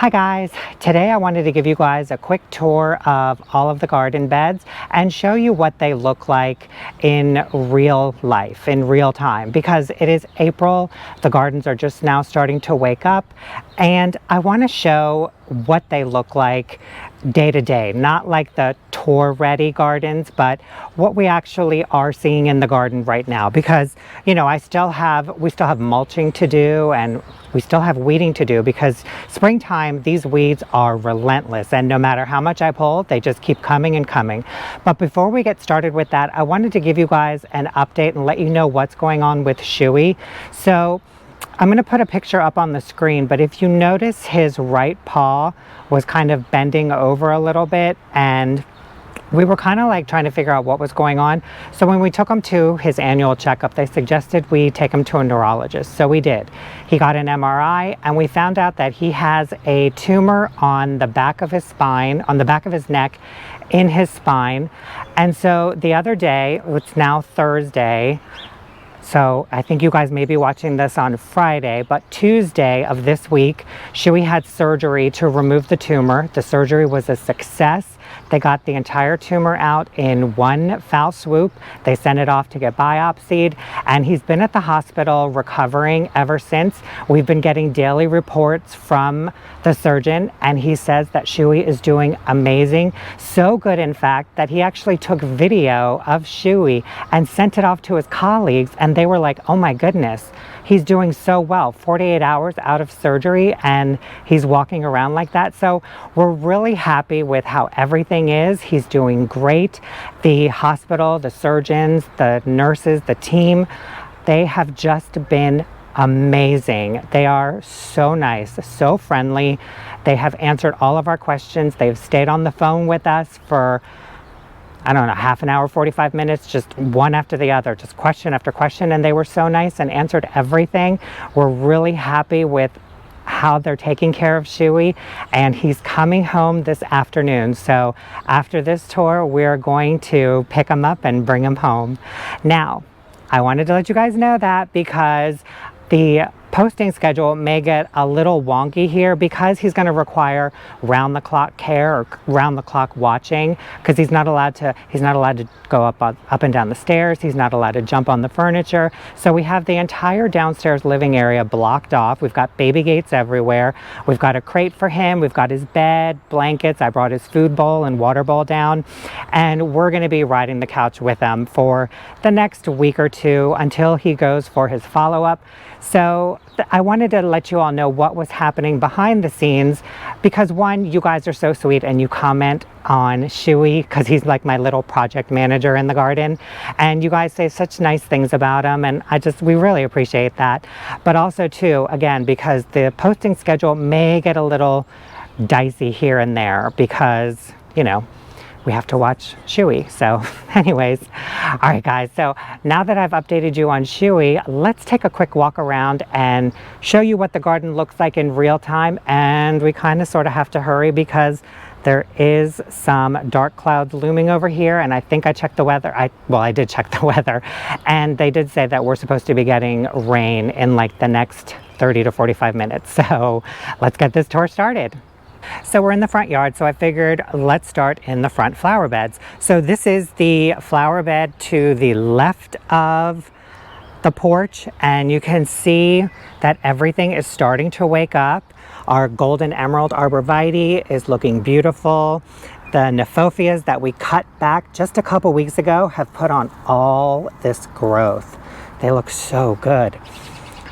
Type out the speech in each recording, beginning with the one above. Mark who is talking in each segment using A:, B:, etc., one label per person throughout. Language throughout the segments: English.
A: Hi guys, today I wanted to give you guys a quick tour of all of the garden beds and show you what they look like in real life, in real time, because it is April, the gardens are just now starting to wake up, and I want to show what they look like day to day, not like the tour ready gardens, but what we actually are seeing in the garden right now, because you know we still have mulching to do and we still have weeding to do, because springtime these weeds are relentless and no matter how much I pull they just keep coming and coming. But before we get started with that, I wanted to give you guys an update and let you know what's going on with Shuey. So I'm going to put a picture up on the screen, but if you notice his right paw was kind of bending over a little bit, and we were kind of like trying to figure out what was going on. So when we took him to his annual checkup, they suggested we take him to a neurologist. So we did. He got an MRI and we found out that he has a tumor on the back of his spine, on the back of his neck, in his spine. And so the other day, it's now Thursday, so I think you guys may be watching this on Friday, but Tuesday of this week, Shuey had surgery to remove the tumor. The surgery was a success. They got the entire tumor out in one foul swoop. They sent it off to get biopsied, and he's been at the hospital recovering ever since. We've been getting daily reports from the surgeon, and he says that Shuey is doing amazing. So good, in fact, that he actually took video of Shuey and sent it off to his colleagues, and they were like, oh my goodness, he's doing so well. 48 hours out of surgery and he's walking around like that. So we're really happy with how everything is. He's doing great. The hospital, the surgeons, the nurses, the team, they have just been amazing. They are so nice, so friendly. They have answered all of our questions. They've stayed on the phone with us for, I don't know, half an hour, 45 minutes, just one after the other, just question after question, and they were so nice and answered everything. We're really happy with how they're taking care of Shuey, and he's coming home this afternoon. So after this tour, we're going to pick him up and bring him home. Now, I wanted to let you guys know that because the posting schedule may get a little wonky here, because he's going to require round-the-clock care or round-the-clock watching, because he's not allowed to go up and down the stairs. He's not allowed to jump on the furniture. So we have the entire downstairs living area blocked off. We've got baby gates everywhere. We've got a crate for him. We've got his bed, blankets. I brought his food bowl and water bowl down, and we're going to be riding the couch with him for the next week or two until he goes for his follow-up. So I wanted to let you all know what was happening behind the scenes, because one, you guys are so sweet and you comment on Shuey, because he's like my little project manager in the garden, and you guys say such nice things about him, and we really appreciate that. But also too, again, because the posting schedule may get a little dicey here and there, because you know we have to watch Shuey. So anyways, all right guys, so now that I've updated you on Shuey, let's take a quick walk around and show you what the garden looks like in real time. And we kind of sort of have to hurry because there is some dark clouds looming over here, and I think I checked the weather. I did check the weather, and they did say that we're supposed to be getting rain in like the next 30 to 45 minutes. So let's get this tour started. So we're in the front yard, so I figured let's start in the front flower beds. So this is the flower bed to the left of the porch, and you can see that everything is starting to wake up. Our golden emerald arborvitae is looking beautiful. The Nephophias that we cut back just a couple weeks ago have put on all this growth. They look so good.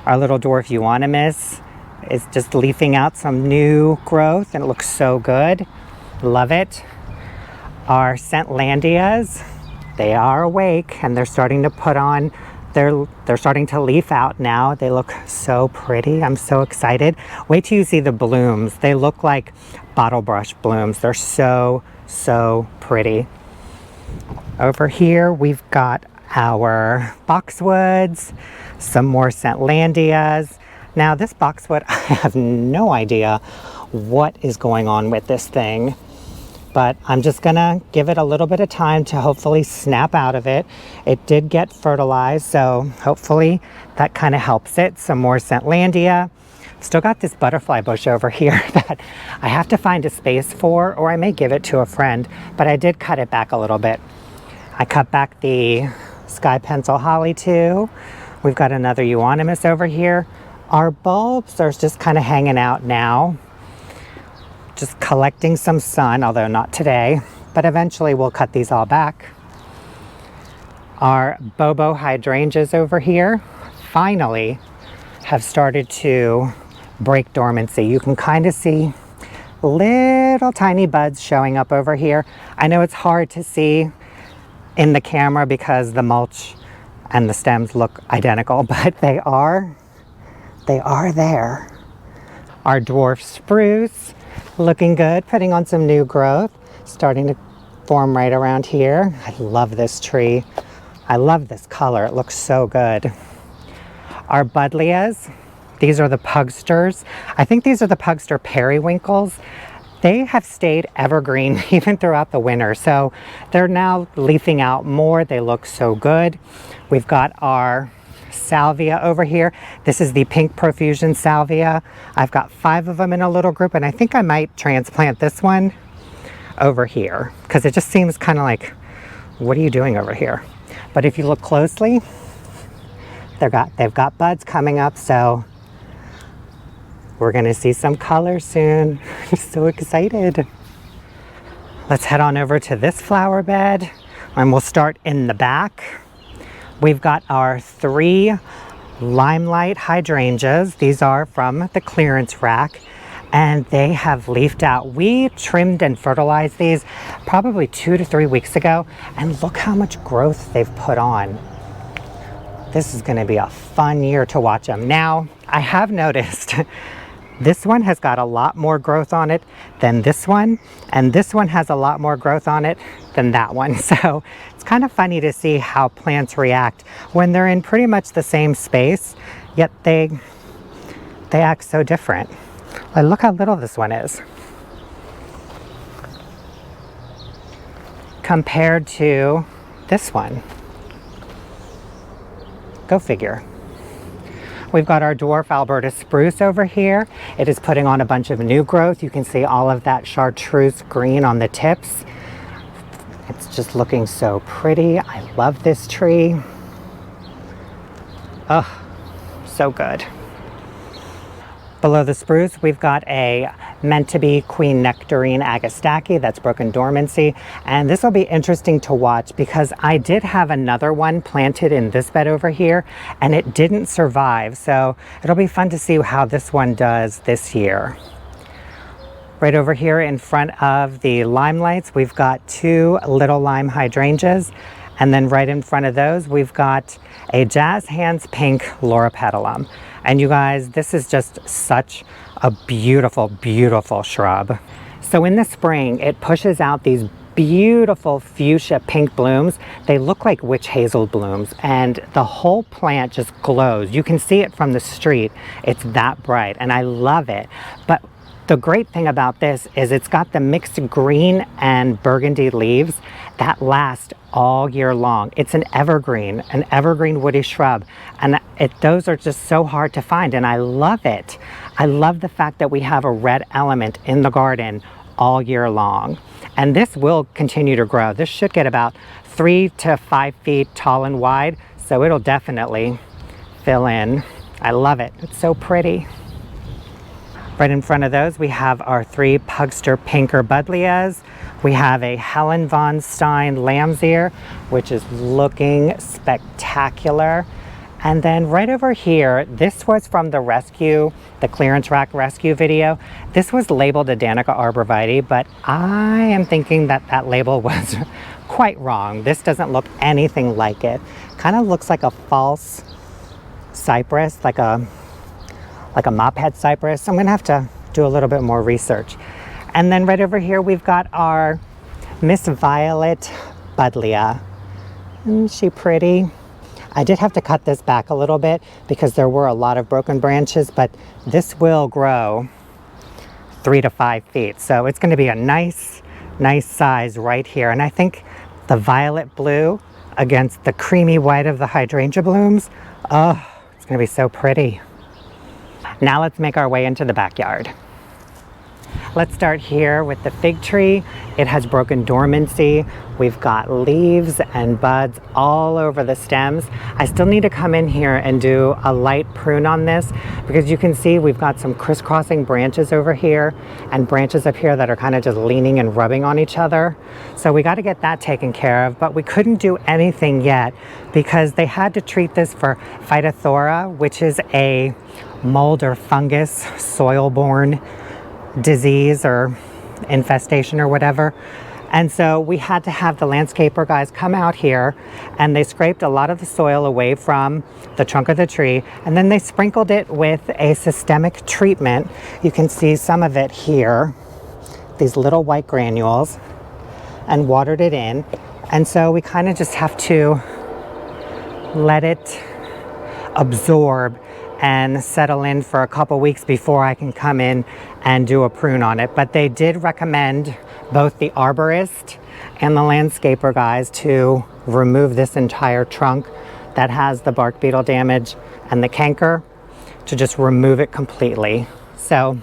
A: Our little dwarf euonymus is just leafing out some new growth, and it looks so good. Love it. Our Scentlandias, they are awake and they're starting to put on, they're starting to leaf out now. They look so pretty. I'm so excited. Wait till you see the blooms. They look like bottle brush blooms. They're so pretty. Over here we've got our boxwoods, some more Scentlandias. Now this boxwood, I have no idea what is going on with this thing, but I'm just gonna give it a little bit of time to hopefully snap out of it. It did get fertilized, so hopefully that kind of helps it. Some more Scentlandia. Still got this butterfly bush over here that I have to find a space for, or I may give it to a friend, but I did cut it back a little bit. I cut back the sky pencil holly too. We've got another euonymus over here. Our bulbs are just kind of hanging out now, just collecting some sun, although not today, but eventually we'll cut these all back. Our bobo hydrangeas over here finally have started to break dormancy. You can kind of see little tiny buds showing up over here. I know it's hard to see in the camera because the mulch and the stems look identical, but they are there. Our dwarf spruce looking good, putting on some new growth, starting to form right around here. I love this tree. I love this color, it looks so good. Our buddleias, these are the pugsters. I think these are the pugster periwinkles. They have stayed evergreen even throughout the winter, so they're now leafing out more. They look so good. We've got our salvia over here. This is the pink profusion salvia. I've got 5 of them in a little group, and I think I might transplant this one over here because it just seems kind of like, what are you doing over here? But if you look closely, they've got buds coming up, so we're gonna see some color soon. I'm so excited. Let's head on over to this flower bed, and we'll start in the back. We've got our 3 limelight hydrangeas. These are from the clearance rack, and they have leafed out. We trimmed and fertilized these probably 2 to 3 weeks ago, and look how much growth they've put on. This is going to be a fun year to watch them. Now, I have noticed this one has got a lot more growth on it than this one, and this one has a lot more growth on it than that one. So it's kind of funny to see how plants react when they're in pretty much the same space, yet they act so different. Look how little this one is compared to this one. Go figure. We've got our dwarf Alberta spruce over here. It is putting on a bunch of new growth. You can see all of that chartreuse green on the tips. It's just looking so pretty. I love this tree. Oh, so good. Below the spruce, we've got a meant-to-be Queen Nectarine Agastache that's broken dormancy, and this will be interesting to watch because I did have another one planted in this bed over here, and it didn't survive, so it'll be fun to see how this one does this year. Right over here in front of the limelights, we've got 2 little lime hydrangeas, and then right in front of those, we've got a Jazz Hands Pink Loropetalum. And you guys, this is just such a beautiful, beautiful shrub. So in the spring, it pushes out these beautiful fuchsia pink blooms. They look like witch hazel blooms, and the whole plant just glows. You can see it from the street. It's that bright, and I love it. But the great thing about this is it's got the mixed green and burgundy leaves that last all year long. It's an evergreen woody shrub, and those are just so hard to find, and I love it. I love the fact that we have a red element in the garden all year long, and this will continue to grow. This should get about 3 to 5 feet tall and wide, so it'll definitely fill in. I love it. It's so pretty. Right in front of those, we have our 3 Pugster Pinker Buddleias. We have a Helen von Stein Lamb's Ear, which is looking spectacular. And then right over here, this was from the rescue, the clearance rack rescue video. This was labeled a Danica arborvitae, but I am thinking that that label was quite wrong. This doesn't look anything like it. Kind of looks like a false cypress, like a mophead cypress. I'm gonna have to do a little bit more research. And then right over here, we've got our Miss Violet Buddleia. Isn't she pretty? I did have to cut this back a little bit because there were a lot of broken branches, but this will grow 3 to 5 feet. So it's gonna be a nice size right here. And I think the violet blue against the creamy white of the hydrangea blooms, oh, it's gonna be so pretty. Now let's make our way into the backyard. Let's start here with the fig tree. It has broken dormancy. We've got leaves and buds all over the stems. I still need to come in here and do a light prune on this because you can see we've got some crisscrossing branches over here and branches up here that are kind of just leaning and rubbing on each other. So we got to get that taken care of, but we couldn't do anything yet because they had to treat this for Phytophthora, which is a mold or fungus, soil-borne disease or infestation or whatever. And so we had to have the landscaper guys come out here and they scraped a lot of the soil away from the trunk of the tree and then they sprinkled it with a systemic treatment. You can see some of it here, these little white granules, and watered it in. And so we kind of just have to let it absorb and settle in for a couple weeks before I can come in and do a prune on it. But they did recommend, both the arborist and the landscaper guys, to remove this entire trunk that has the bark beetle damage and the canker, to just remove it completely. So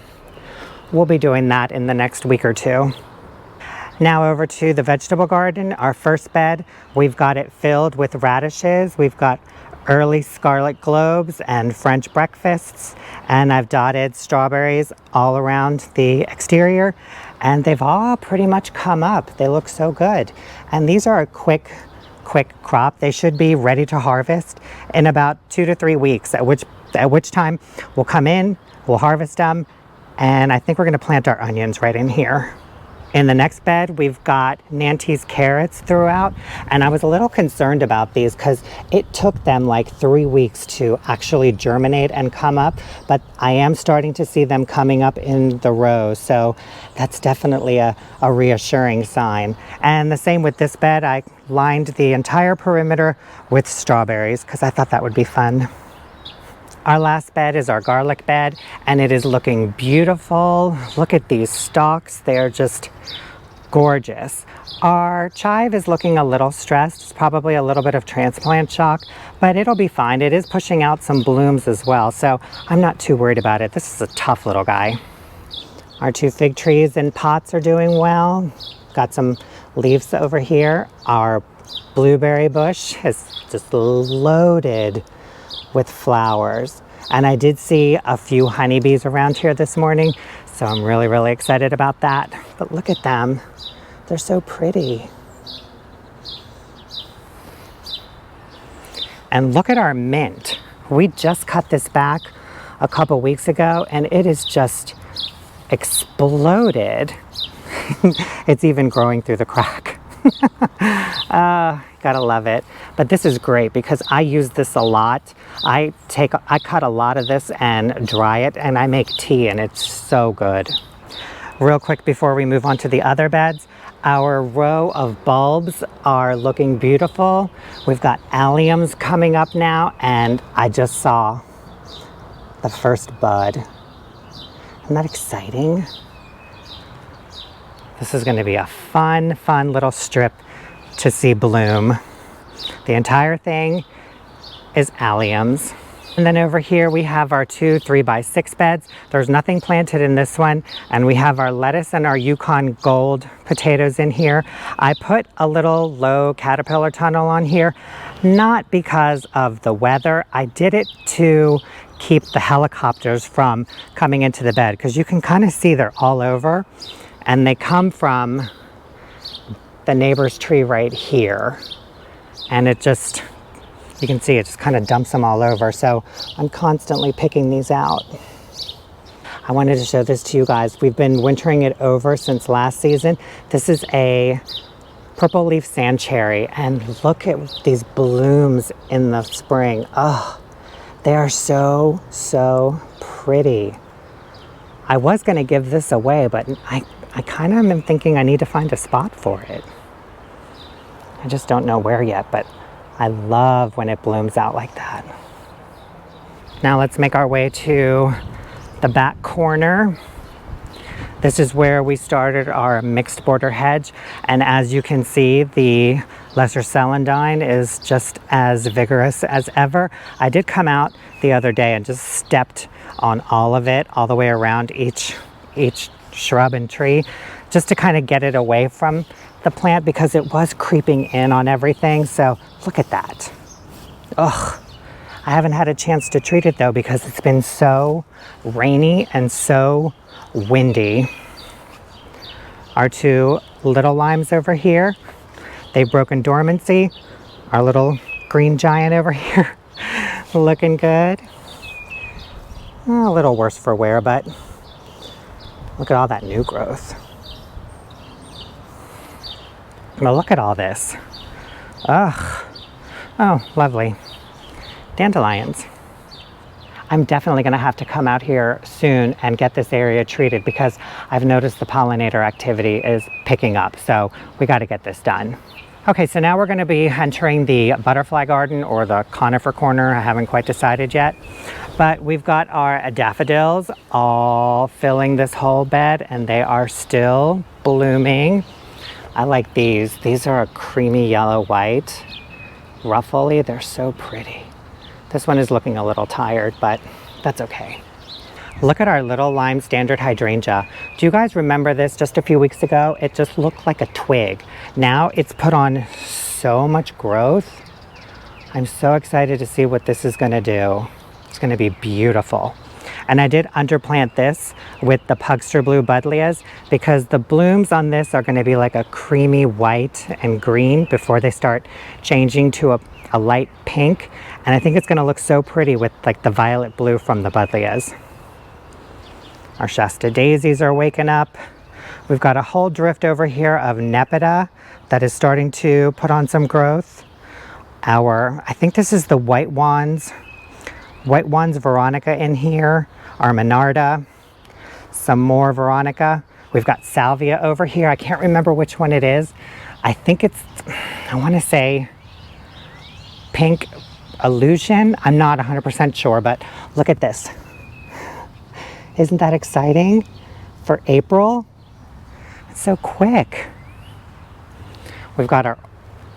A: we'll be doing that in the next week or two. Now over to the vegetable garden, our first bed. We've got it filled with radishes. We've got early scarlet globes and French breakfasts, and I've dotted strawberries all around the exterior, and they've all pretty much come up. They look so good, and these are a quick crop. They should be ready to harvest in about 2 to 3 weeks, at which time we'll come in, we'll harvest them, and I think we're going to plant our onions right in here. In the next bed, we've got Nantes carrots throughout, and I was a little concerned about these because it took them like 3 weeks to actually germinate and come up, but I am starting to see them coming up in the rows, so that's definitely a reassuring sign. And the same with this bed. I lined the entire perimeter with strawberries because I thought that would be fun. Our last bed is our garlic bed, and it is looking beautiful. Look at these stalks. They're just gorgeous. Our chive is looking a little stressed. It's probably a little bit of transplant shock, but it'll be fine. It is pushing out some blooms as well, so I'm not too worried about it. This is a tough little guy. Our 2 fig trees in pots are doing well. Got some leaves over here. Our blueberry bush is just loaded with flowers, and I did see a few honeybees around here this morning, so I'm really excited about that. But look at them, they're so pretty. And look at our mint. We just cut this back a couple weeks ago and it is just exploded. It's even growing through the crack. Gotta love it. But this is great because I use this a lot. I cut a lot of this and dry it, and I make tea, and it's so good. Real quick before we move on to the other beds, our row of bulbs are looking beautiful. We've got alliums coming up now, and I just saw the first bud. Isn't that exciting? This is going to be a fun little strip to see bloom. The entire thing is alliums. And then over here we have our 2 3x6 beds. There's nothing planted in this one. And we have our lettuce and our Yukon Gold potatoes in here. I put a little low caterpillar tunnel on here, not because of the weather. I did it to keep the helicopters from coming into the bed, because you can kind of see they're all over. And they come from the neighbor's tree right here. And it just, you can see it just kind of dumps them all over. So I'm constantly picking these out. I wanted to show this to you guys. We've been wintering it over since last season. This is a purple leaf sand cherry, and look at these blooms in the spring. Oh, they are so pretty. I was going to give this away, but I kind of am thinking I need to find a spot for it. I just don't know where yet, but I love when it blooms out like that. Now let's make our way to the back corner. This is where we started our mixed border hedge, and as you can see, the Lesser celandine is just as vigorous as ever. I did come out the other day and just stepped on all of it, all the way around each shrub and tree, just to kind of get it away from the plant because it was creeping in on everything. So look at that. Ugh. I haven't had a chance to treat it though because it's been so rainy and so windy. Our two little limes over here, they've broken dormancy. Our little green giant over here, looking good. A little worse for wear, but look at all that new growth. Now look at all this. Ugh. Oh, lovely. Dandelions. I'm definitely going to have to come out here soon and get this area treated because I've noticed the pollinator activity is picking up. So we got to get this done. Okay, so now we're going to be entering the butterfly garden or the conifer corner. I haven't quite decided yet. But we've got our daffodils all filling this whole bed and they are still blooming. I like these. These are a creamy yellow white. Ruffly, they're so pretty. This one is looking a little tired, but that's okay. Look at our little lime standard hydrangea. Do you guys remember this just a few weeks ago? It just looked like a twig. Now it's put on so much growth. I'm so excited to see what this is gonna do. It's gonna be beautiful. And I did underplant this with the Pugster Blue Buddleias because the blooms on this are going to be like a creamy white and green before they start changing to a light pink. And I think it's going to look so pretty with like the violet blue from the Buddleias. Our Shasta Daisies are waking up. We've got a whole drift over here of Nepeta that is starting to put on some growth. I think this is the White Wands Veronica in here, our Monarda, some more Veronica. We've got Salvia over here. I can't remember which one it is. I think it's, I want to say Pink Illusion. I'm not 100% sure, but look at this. Isn't that exciting for April? It's so quick. We've got our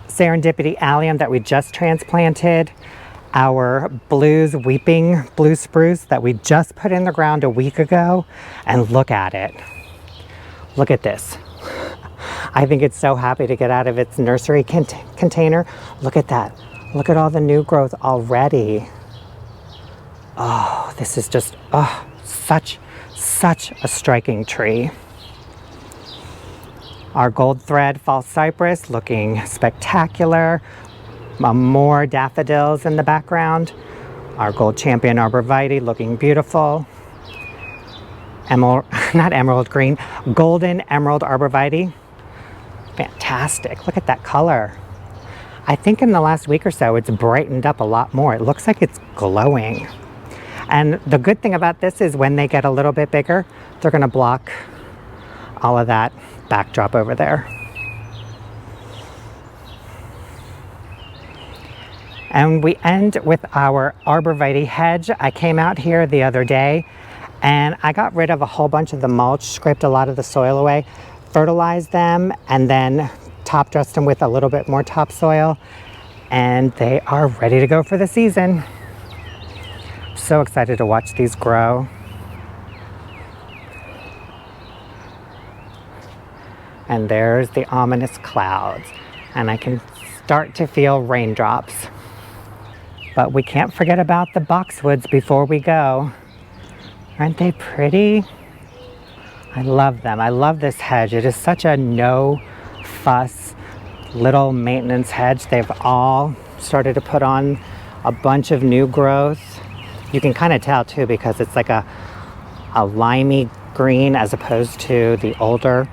A: Serendipity Alium that we just transplanted. Our Blues Weeping Blue Spruce that we just put in the ground a week ago. And look at it. Look at this. I think it's so happy to get out of its nursery container. Look at that. Look at all the new growth already. Oh, this is just such a striking tree. Our gold thread false cypress looking spectacular. More daffodils in the background. Our gold champion arborvitae looking beautiful. Not emerald green, golden emerald arborvitae. Fantastic, look at that color. I think in the last week or so it's brightened up a lot more. It looks like it's glowing. And the good thing about this is when they get a little bit bigger, they're gonna block all of that backdrop over there. And we end with our arborvitae hedge. I came out here the other day and I got rid of a whole bunch of the mulch, scraped a lot of the soil away, fertilized them, and then top dressed them with a little bit more topsoil. And they are ready to go for the season. So excited to watch these grow. And there's the ominous clouds. And I can start to feel raindrops. But we can't forget about the boxwoods before we go. Aren't they pretty? I love them. I love this hedge. It is such a no fuss, little maintenance hedge. They've all started to put on a bunch of new growth. You can kind of tell too because it's like a limey green as opposed to the older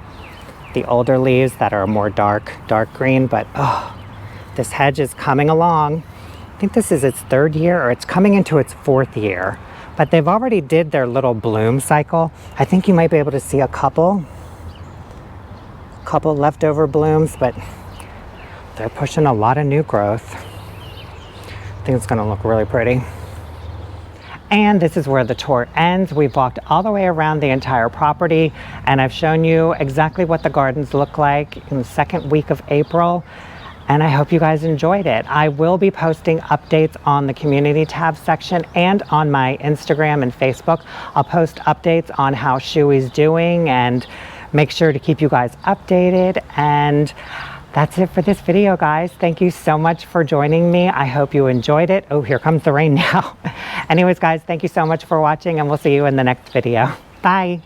A: leaves that are more dark green. But oh, this hedge is coming along. I think this is its third year or it's coming into its fourth year, but they've already did their little bloom cycle. I think you might be able to see a couple leftover blooms, but they're pushing a lot of new growth. I think it's gonna look really pretty. And this is where the tour ends. We've walked all the way around the entire property and I've shown you exactly what the gardens look like in the second week of April. and I hope you guys enjoyed it. I will be posting updates on the community tab section and on my Instagram and Facebook. I'll post updates on how Shuey's doing and make sure to keep you guys updated. And that's it for this video, guys. Thank you so much for joining me. I hope you enjoyed it. Oh, here comes the rain now. Anyways, guys, thank you so much for watching, and we'll see you in the next video. Bye.